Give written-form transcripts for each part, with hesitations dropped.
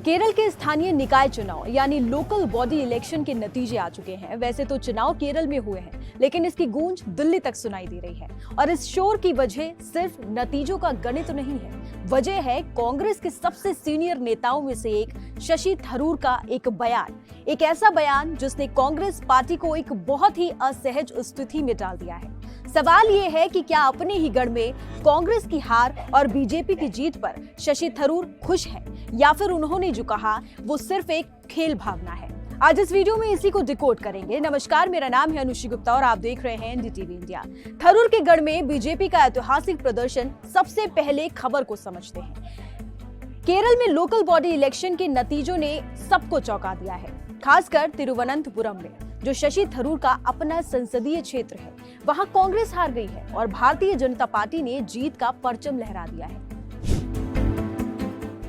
केरल के स्थानीय निकाय चुनाव यानी लोकल बॉडी इलेक्शन के नतीजे आ चुके हैं। वैसे तो चुनाव केरल में हुए हैं, लेकिन इसकी गूंज दिल्ली तक सुनाई दे रही है और इस शोर की वजह सिर्फ नतीजों का गणित नहीं है। वजह है कांग्रेस के सबसे सीनियर नेताओं में से एक शशि थरूर का एक बयान, एक ऐसा बयान जिसने कांग्रेस पार्टी को एक बहुत ही असहज स्थिति में डाल दिया है। सवाल ये है कि क्या अपने ही गढ़ में कांग्रेस की हार और बीजेपी की जीत पर शशि थरूर खुश हैं या फिर उन्होंने जो कहा वो सिर्फ एक खेल भावना है। आज इस वीडियो में इसी को डिकोड करेंगे। नमस्कार, मेरा नाम है अनुषी गुप्ता और आप देख रहे हैं एनडीटीवी इंडिया। थरूर के गढ़ में बीजेपी का ऐतिहासिक प्रदर्शन, सबसे पहले खबर को समझते हैं। केरल में लोकल बॉडी इलेक्शन के नतीजों ने सबको चौंका दिया है, खासकर तिरुवनंतपुरम में, जो शशि थरूर का अपना संसदीय क्षेत्र है। वहां कांग्रेस हार गई है और भारतीय जनता पार्टी ने जीत का परचम लहरा दिया है।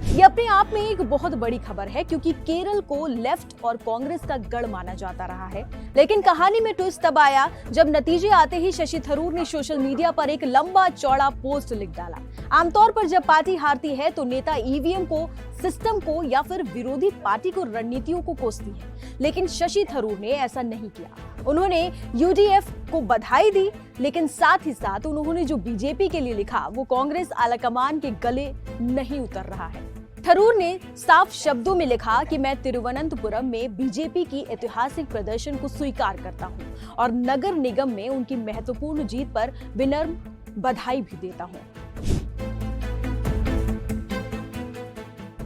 ये अपने आप में एक बहुत बड़ी खबर है, क्योंकि केरल को लेफ्ट और कांग्रेस का गढ़ माना जाता रहा है। लेकिन कहानी में ट्विस्ट तब आया जब नतीजे आते ही शशि थरूर ने सोशल मीडिया पर एक लंबा चौड़ा पोस्ट लिख डाला। आमतौर पर जब पार्टी हारती है तो नेता ईवीएम को, सिस्टम को या फिर विरोधी पार्टी को, रणनीतियों को कोसती है, लेकिन शशि थरूर ने ऐसा नहीं किया। उन्होंने यूडीएफ को बधाई दी, लेकिन साथ ही साथ उन्होंने जो बीजेपी के लिए लिखा वो कांग्रेस आलाकमान के गले नहीं उतर रहा है। थरूर ने साफ शब्दों में लिखा कि मैं तिरुवनंतपुरम में बीजेपी की ऐतिहासिक प्रदर्शन को स्वीकार करता हूं और नगर निगम में उनकी महत्वपूर्ण जीत पर विनम्र बधाई भी देता हूं।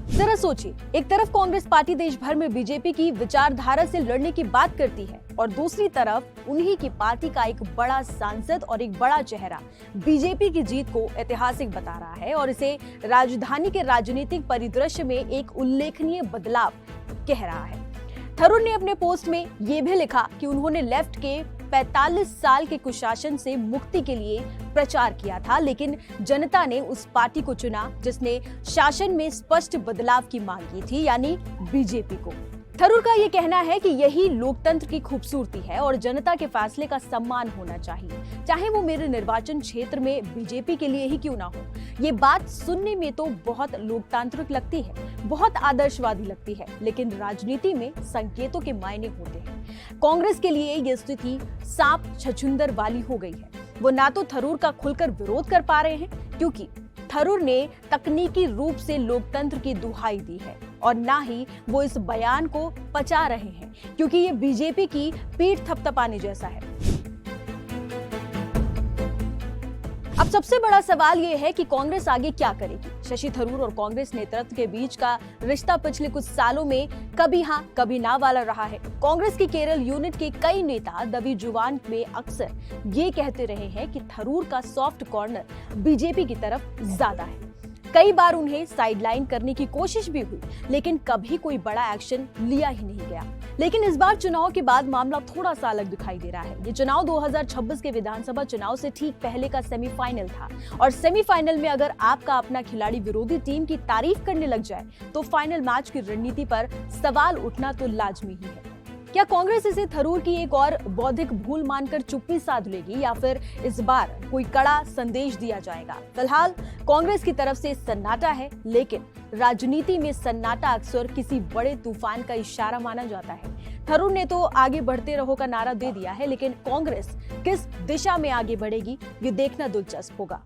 जरा सोचिए, एक तरफ कांग्रेस पार्टी देश भर में बीजेपी की विचारधारा से लड़ने की बात करती है और दूसरी तरफ उन्हीं की पार्टी का एक बड़ा सांसद और एक बड़ा चेहरा बीजेपी की जीत को ऐतिहासिक बता रहा है और इसे राजधानी के राजनीतिक परिदृश्य में एक उल्लेखनीय बदलाव कह रहा है। थरूर ने अपने पोस्ट में यह भी लिखा कि उन्होंने लेफ्ट के 45 साल के कुशासन से मुक्ति के लिए प्रचार किया था, लेकिन जनता ने उस पार्टी को चुना जिसने शासन में स्पष्ट बदलाव की मांग की थी, यानी बीजेपी को। थरूर का ये कहना है कि यही लोकतंत्र की खूबसूरती है और जनता के फैसले का सम्मान होना चाहिए, चाहे वो मेरे निर्वाचन क्षेत्र में बीजेपी के लिए ही क्यों ना हो। ये बात सुनने में तो बहुत लोकतांत्रिक लगती है, बहुत आदर्शवादी लगती है, लेकिन राजनीति में संकेतों के मायने होते हैं। कांग्रेस के लिए ये स्थिति सांप छछूंदर वाली हो गई है। वो ना तो थरूर का खुलकर विरोध कर पा रहे हैं, क्योंकि थरूर ने तकनीकी रूप से लोकतंत्र की दुहाई दी है, और ना ही वो इस बयान को पचा रहे हैं, क्योंकि ये बीजेपी की पीठ थपथपाने जैसा है। अब सबसे बड़ा सवाल ये है कि कांग्रेस आगे क्या करेगी। शशि थरूर और कांग्रेस नेतृत्व के बीच का रिश्ता पिछले कुछ सालों में कभी हाँ कभी ना वाला रहा है। कांग्रेस की केरल यूनिट के कई नेता दबी जुबान में अक्सर ये कहते रहे हैं कि थरूर का सॉफ्ट कॉर्नर बीजेपी की तरफ ज्यादा है। कई बार उन्हें साइडलाइन करने की कोशिश भी हुई, लेकिन कभी कोई बड़ा एक्शन लिया ही नहीं गया। लेकिन इस बार चुनाव के बाद मामला थोड़ा सा अलग दिखाई दे रहा है। ये चुनाव 2026 के विधानसभा चुनाव से ठीक पहले का सेमीफाइनल था, और सेमीफाइनल में अगर आपका अपना खिलाड़ी विरोधी टीम की तारीफ करने लग जाए तो फाइनल मैच की रणनीति पर सवाल उठना तो लाजमी ही है। क्या कांग्रेस इसे थरूर की एक और बौद्धिक भूल मानकर चुप्पी साध लेगी, या फिर इस बार कोई कड़ा संदेश दिया जाएगा? फिलहाल कांग्रेस की तरफ से सन्नाटा है, लेकिन राजनीति में सन्नाटा अक्सर किसी बड़े तूफान का इशारा माना जाता है। थरूर ने तो आगे बढ़ते रहो का नारा दे दिया है, लेकिन कांग्रेस किस दिशा में आगे बढ़ेगी ये देखना दिलचस्प होगा।